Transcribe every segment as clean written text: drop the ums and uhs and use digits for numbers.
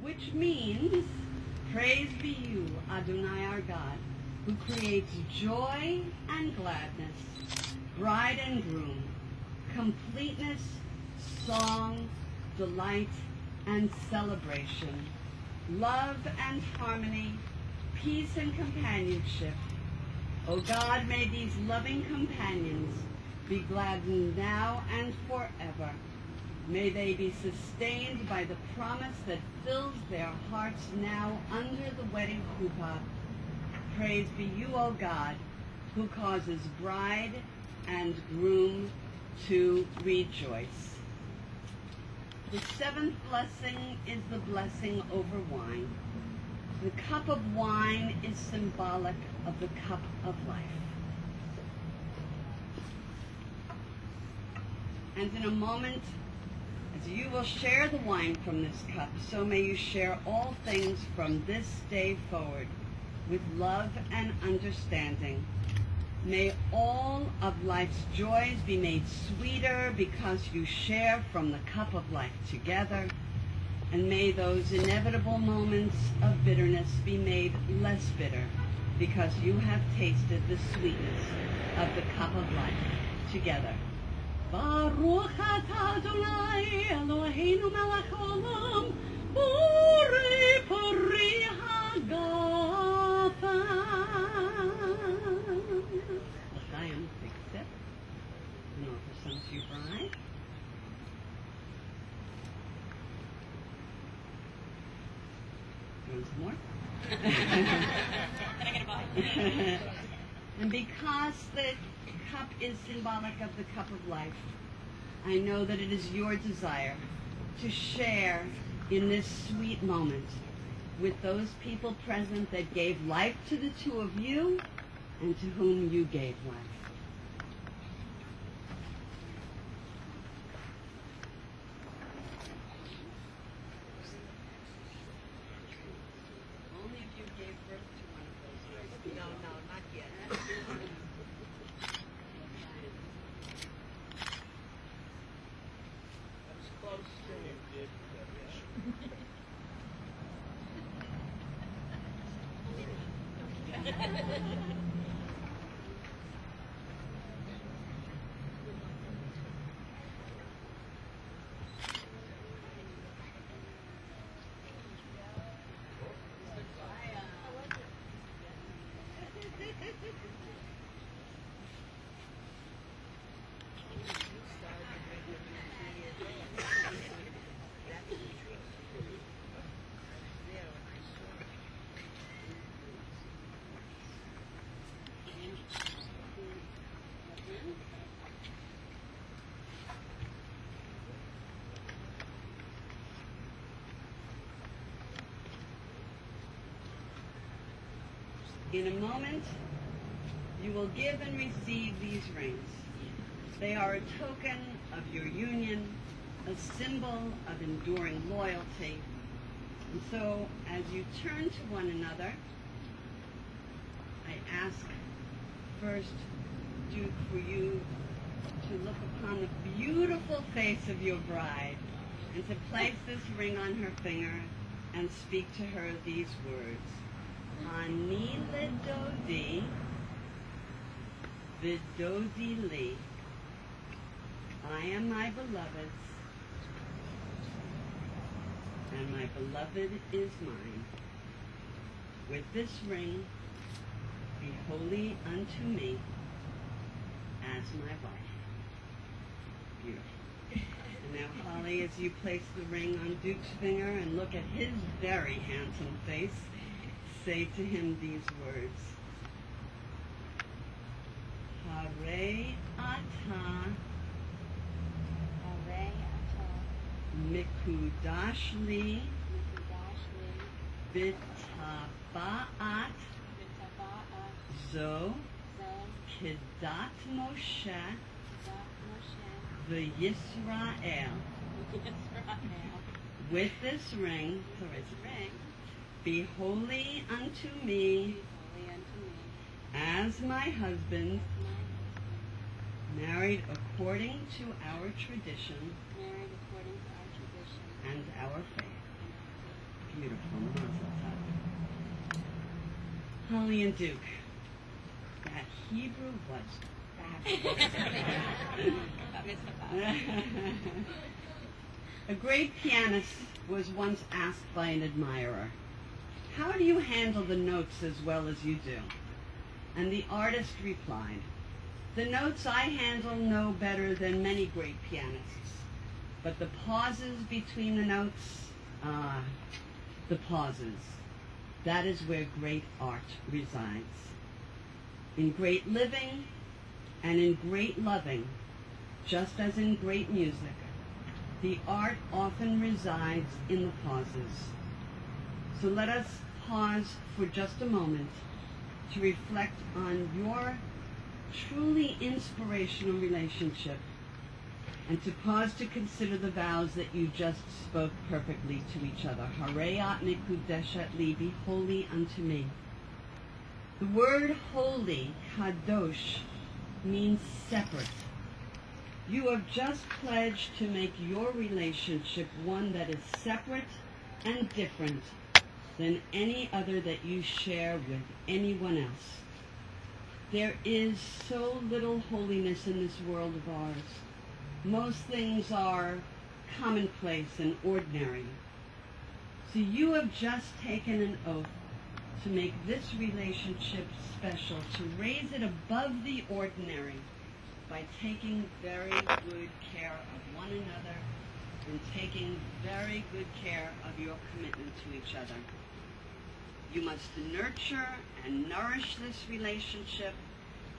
which means, praise be you, Adonai our God, who creates joy and gladness, bride and groom, completeness, song, delight, and celebration, love and harmony, peace and companionship. O God, may these loving companions be gladdened now and forever. May they be sustained by the promise that fills their hearts now under the wedding chuppah. Praise be you, O God, who causes bride and groom to rejoice. The seventh blessing is the blessing over wine. The cup of wine is symbolic of the cup of life. And in a moment, as you will share the wine from this cup, so may you share all things from this day forward with love and understanding. May all of life's joys be made sweeter because you share from the cup of life together, and may those inevitable moments of bitterness be made less bitter because you have tasted the sweetness of the cup of life together. Baruch atah Adonai Eloheinu melech haolam, borei pori hagafen. L'chaim, take a sip and offer some to your bride. You want some more? Can I get a bite? And because the cup is symbolic of the cup of life, I know that it is your desire to share in this sweet moment with those people present that gave life to the two of you and to whom you gave life. Only if you gave birth to one of those. No, not yet. In a moment, you will give and receive these rings. They are a token of your union, a symbol of enduring loyalty. And so, as you turn to one another, I ask first, Duke, for you to look upon the beautiful face of your bride and to place this ring on her finger and speak to her these words. Ani ledodi, vidodi li. I am my beloved's, and my beloved is mine. With this ring, be holy unto me as my wife. Beautiful. And now, Holly, as you place the ring on Duke's finger and look at his very handsome face, say to him these words. Hare ata mikudash li b'taba'at zo kedat Moshe v'Yisrael. With this ring, be holy unto me as my husband, married according to our tradition and our faith. Beautiful. Holly and Duke. That Hebrew was fabulous. A great pianist was once asked by an admirer, "How do you handle the notes as well as you do?" And the artist replied, "The notes I handle no better than many great pianists, but the pauses between the notes, the pauses, that is where great art resides. In great living and in great loving, just as in great music, the art often resides in the pauses." So let us pause for just a moment to reflect on your truly inspirational relationship, and to pause to consider the vows that you just spoke perfectly to each other. Hareat mekudeshet li, be holy unto me. The word holy, kadosh, means separate. You have just pledged to make your relationship one that is separate and different than any other that you share with anyone else. There is so little holiness in this world of ours. Most things are commonplace and ordinary. So you have just taken an oath to make this relationship special, to raise it above the ordinary by taking very good care of one another and taking very good care of your commitment to each other. You must nurture and nourish this relationship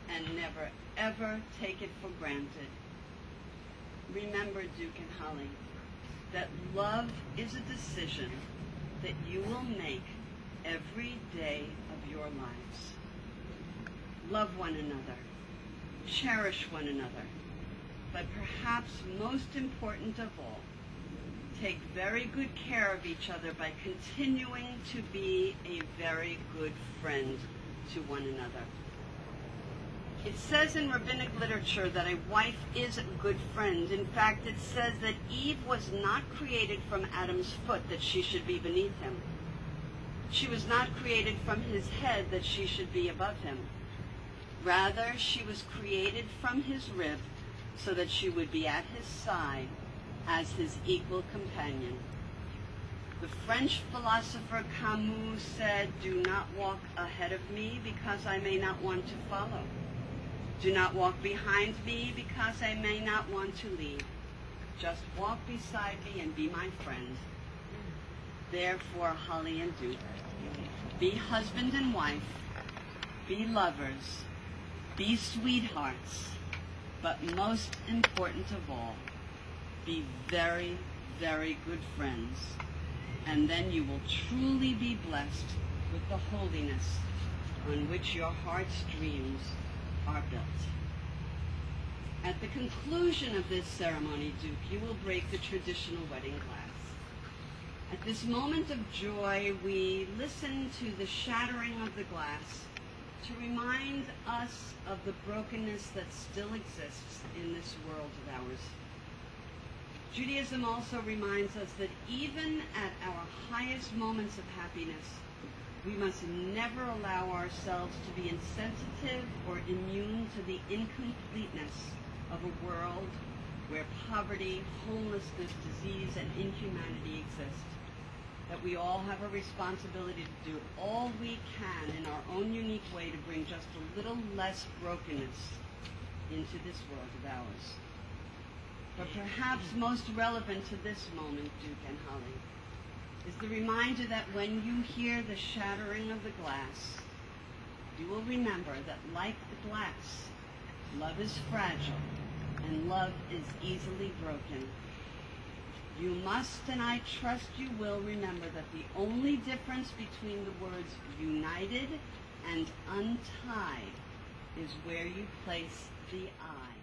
and never, ever take it for granted. Remember, Duke and Holly, that love is a decision that you will make every day of your lives. Love one another. Cherish one another. But perhaps most important of all, take very good care of each other by continuing to be a very good friend to one another. It says in rabbinic literature that a wife is a good friend. In fact, it says that Eve was not created from Adam's foot that she should be beneath him. She was not created from his head that she should be above him. Rather, she was created from his rib so that she would be at his side as his equal companion. The French philosopher Camus said, "Do not walk ahead of me because I may not want to follow. Do not walk behind me because I may not want to lead. Just walk beside me and be my friend." Therefore, Holly and Duke, be husband and wife, be lovers, be sweethearts, but most important of all, be very, very good friends, and then you will truly be blessed with the holiness on which your heart's dreams are built. At the conclusion of this ceremony, Duke, you will break the traditional wedding glass. At this moment of joy, we listen to the shattering of the glass to remind us of the brokenness that still exists in this world of ours. Judaism also reminds us that even at our highest moments of happiness, we must never allow ourselves to be insensitive or immune to the incompleteness of a world where poverty, homelessness, disease, and inhumanity exist. That we all have a responsibility to do all we can in our own unique way to bring just a little less brokenness into this world of ours. But perhaps most relevant to this moment, Duke and Holly, is the reminder that when you hear the shattering of the glass, you will remember that like the glass, love is fragile and love is easily broken. You must, and I trust you will, remember that the only difference between the words united and untied is where you place the I.